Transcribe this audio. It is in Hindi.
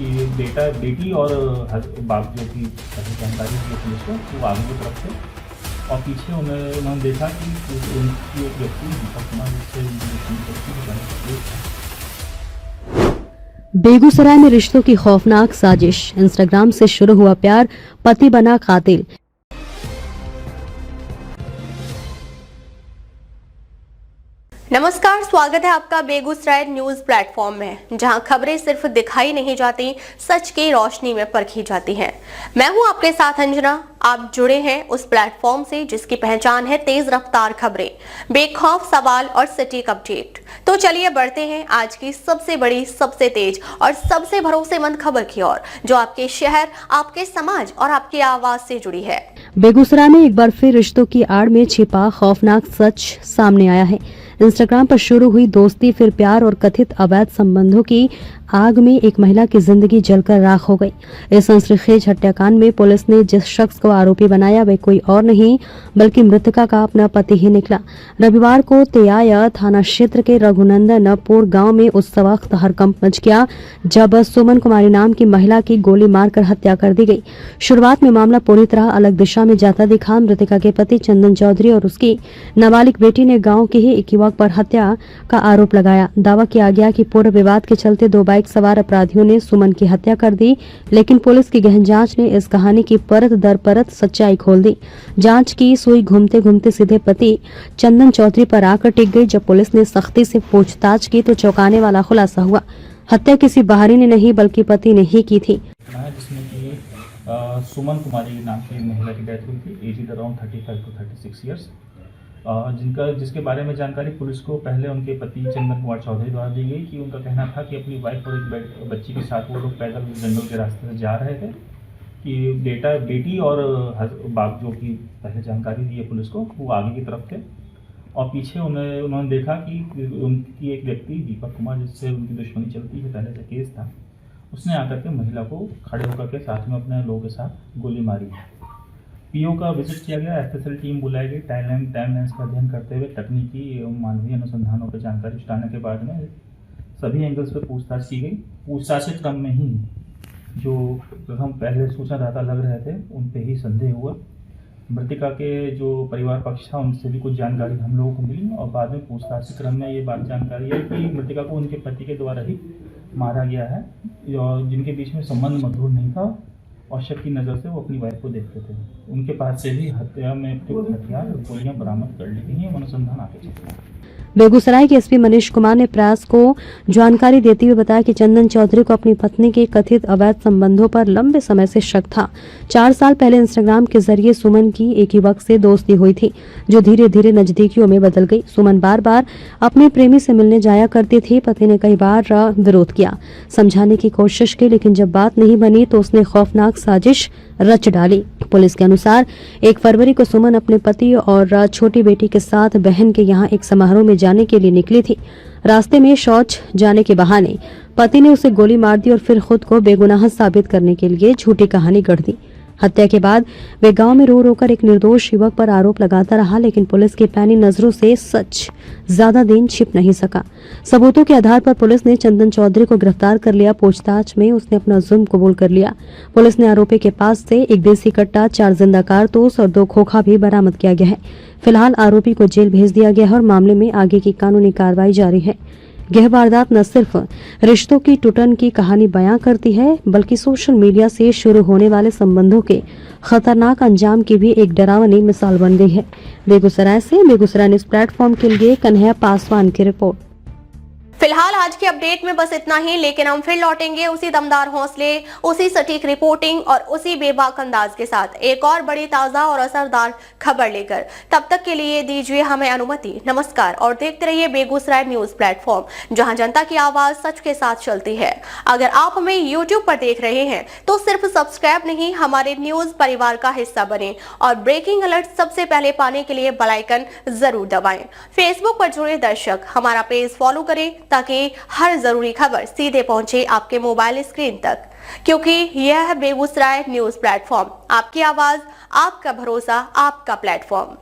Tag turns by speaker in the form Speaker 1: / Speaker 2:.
Speaker 1: कि बेटी और बाप जो की जानकारी दी पुलिस को, वो आगे की तरफ थे और पीछे उन्होंने देखा कि उनकी एक व्यक्ति दीपक कुमार जिससे
Speaker 2: बेगूसराय में रिश्तों की खौफनाक साजिश, इंस्टाग्राम से शुरू हुआ प्यार, पति बना कातिल।
Speaker 3: नमस्कार, स्वागत है आपका बेगूसराय न्यूज प्लेटफॉर्म में, जहां खबरें सिर्फ दिखाई नहीं जाती, सच की रोशनी में परखी जाती हैं। मैं हूं आपके साथ अंजना। आप जुड़े हैं उस प्लेटफॉर्म से जिसकी पहचान है तेज रफ्तार खबरें, बेखौफ सवाल और सटीक अपडेट। तो चलिए बढ़ते हैं आज की सबसे बड़ी, सबसे तेज और सबसे भरोसेमंद खबर की ओर, जो आपके शहर, आपके समाज और आपकी आवाज से जुड़ी है।
Speaker 2: बेगूसराय में एक बार फिर रिश्तों की आड़ में छिपा खौफनाक सच सामने आया है। इंस्टाग्राम पर शुरू हुई दोस्ती, फिर प्यार और कथित अवैध संबंधों की आग में एक महिला की जिंदगी जलकर राख हो गई। इस सनसनीखेज हत्याकांड में पुलिस ने जिस शख्स को आरोपी बनाया वे कोई और नहीं बल्कि मृतका का अपना पति ही निकला। रविवार को तेयाया थाना क्षेत्र के रघुनंदनपुर गांव में उस वक्त हड़कंप मच गया जब सुमन कुमारी नाम की महिला की गोली मारकर हत्या कर दी गई। शुरुआत में मामला पूरी तरह अलग दिशा में जाता दिखा। मृतका के पति चंदन चौधरी और उसकी नाबालिग बेटी ने गाँव के ही एक युवक पर हत्या का आरोप लगाया। दावा किया गया कि पूर्व विवाद के चलते दो बाइक सवार अपराधियों ने सुमन की हत्या कर दी, लेकिन पुलिस की गहन जांच ने इस कहानी की परत दर परत सच्चाई खोल दी। जांच की सुई घूमते घूमते सीधे पति चंदन चौधरी पर आकर टिक गई। जब पुलिस ने सख्ती से पूछताछ की तो चौंकाने वाला खुलासा हुआ। हत्या किसी बाहरी ने नहीं बल्कि पति ने ही की थी।
Speaker 1: जिसमें कि सुमन कुमारी नाम की महिला की डेथ हुई थी, एज अराउंड 35 to 36 ईयर्स, जिसके बारे में जानकारी पुलिस को पहले उनके पति चंदन कुमार चौधरी द्वारा दी गई कि उनका कहना था कि अपनी वाइफ और एक बच्ची के साथ वो लोग पैदल जंगल के रास्ते से जा रहे थे कि बेटी और बाप जो कि पहले जानकारी दी है पुलिस को, वो आगे की तरफ थे और पीछे उन्होंने देखा कि उनकी एक व्यक्ति दीपक कुमार जिससे उनकी दुश्मनी चलती है, पहले से केस था, उसने आकर के महिला को खड़े होकर के साथ में अपने लोगों के साथ गोली मारी। पीओ का विजिट किया गया, एफएसएल टीम बुलाई गई। टाइमलाइंस का अध्ययन करते हुए तकनीकी एवं मानवीय अनुसंधानों पर जानकारी जुटाने के बाद में सभी एंगल्स पर पूछताछ की गई। पूछताछ के क्रम में ही जो हम पहले सूचनादाता लग रहे थे उन पे ही संदेह हुआ। मृतका के जो परिवार पक्ष था उनसे भी कुछ जानकारी हम लोगों को मिली और बाद में पूछताछ के क्रम में ये बात जानकारी है कि मृतका को उनके पति के द्वारा ही मारा गया है और जिनके बीच में संबंध मधुर नहीं था और शक की नज़र से वो अपनी वाइफ को देखते थे। उनके पास से भी हत्या में प्रयुक्त हथियार और गोलियां बरामद कर ली गई हैं। अनुसंधान आगे चल रहा है।
Speaker 2: बेगूसराय के एसपी मनीष कुमार ने प्रेस को जानकारी देते हुए बताया कि चंदन चौधरी को अपनी पत्नी के कथित अवैध संबंधों पर लंबे समय से शक था। 4 साल पहले इंस्टाग्राम के जरिए सुमन की एक युवक से दोस्ती हुई थी जो धीरे धीरे नजदीकियों में बदल गई। सुमन बार बार अपने प्रेमी से मिलने जाया करती थी। पति ने कई बार विरोध किया, समझाने की कोशिश की, लेकिन जब बात नहीं बनी तो उसने खौफनाक साजिश रच डाली। पुलिस के अनुसार 1 फरवरी को सुमन अपने पति और छोटी बेटी के साथ बहन के यहाँ एक समारोह में जाने के लिए निकली थी। रास्ते में शौच जाने के बहाने पति ने उसे गोली मार दी और फिर खुद को बेगुनाह साबित करने के लिए झूठी कहानी गढ़ दी। हत्या के बाद वे गांव में रो रोकर एक निर्दोष युवक पर आरोप लगाता रहा, लेकिन पुलिस की पैनी नजरों से सच ज्यादा दिन छिप नहीं सका। सबूतों के आधार पर पुलिस ने चंदन चौधरी को गिरफ्तार कर लिया। पूछताछ में उसने अपना जुर्म कबूल कर लिया। पुलिस ने आरोपी के पास से एक देसी कट्टा, 4 जिंदा कारतूस और 2 खोखा भी बरामद किया गया है। फिलहाल आरोपी को जेल भेज दिया गया है और मामले में आगे की कानूनी कार्रवाई जारी है। यह वारदात न सिर्फ रिश्तों की टूटन की कहानी बयां करती है बल्कि सोशल मीडिया से शुरू होने वाले संबंधों के खतरनाक अंजाम की भी एक डरावनी मिसाल बन गई है। बेगूसराय से बेगूसराय न्यूज प्लेटफॉर्म के लिए कन्हैया पासवान की रिपोर्ट।
Speaker 3: फिलहाल आज की अपडेट में बस इतना ही, लेकिन हम फिर लौटेंगे उसी दमदार हौसले, उसी सटीक रिपोर्टिंग और उसी बेबाक अंदाज के साथ एक और बड़ी ताजा और असरदार खबर लेकर। तब तक के लिए दीजिए हमें अनुमति। नमस्कार और देखते रहिए बेगूसराय न्यूज प्लेटफॉर्म, जहां जनता की आवाज सच के साथ चलती है। अगर आप हमें YouTube पर देख रहे हैं तो सिर्फ सब्सक्राइब नहीं, हमारे न्यूज परिवार का हिस्सा बने और ब्रेकिंग अलर्ट सबसे पहले पाने के लिए बेल आइकन जरूर दबाएं। फेसबुक पर जुड़े दर्शक हमारा पेज फॉलो करें ताकि हर जरूरी खबर सीधे पहुंचे आपके मोबाइल स्क्रीन तक, क्योंकि यह है बेगूसराय न्यूज प्लेटफॉर्म, आपकी आवाज, आपका भरोसा, आपका प्लेटफॉर्म।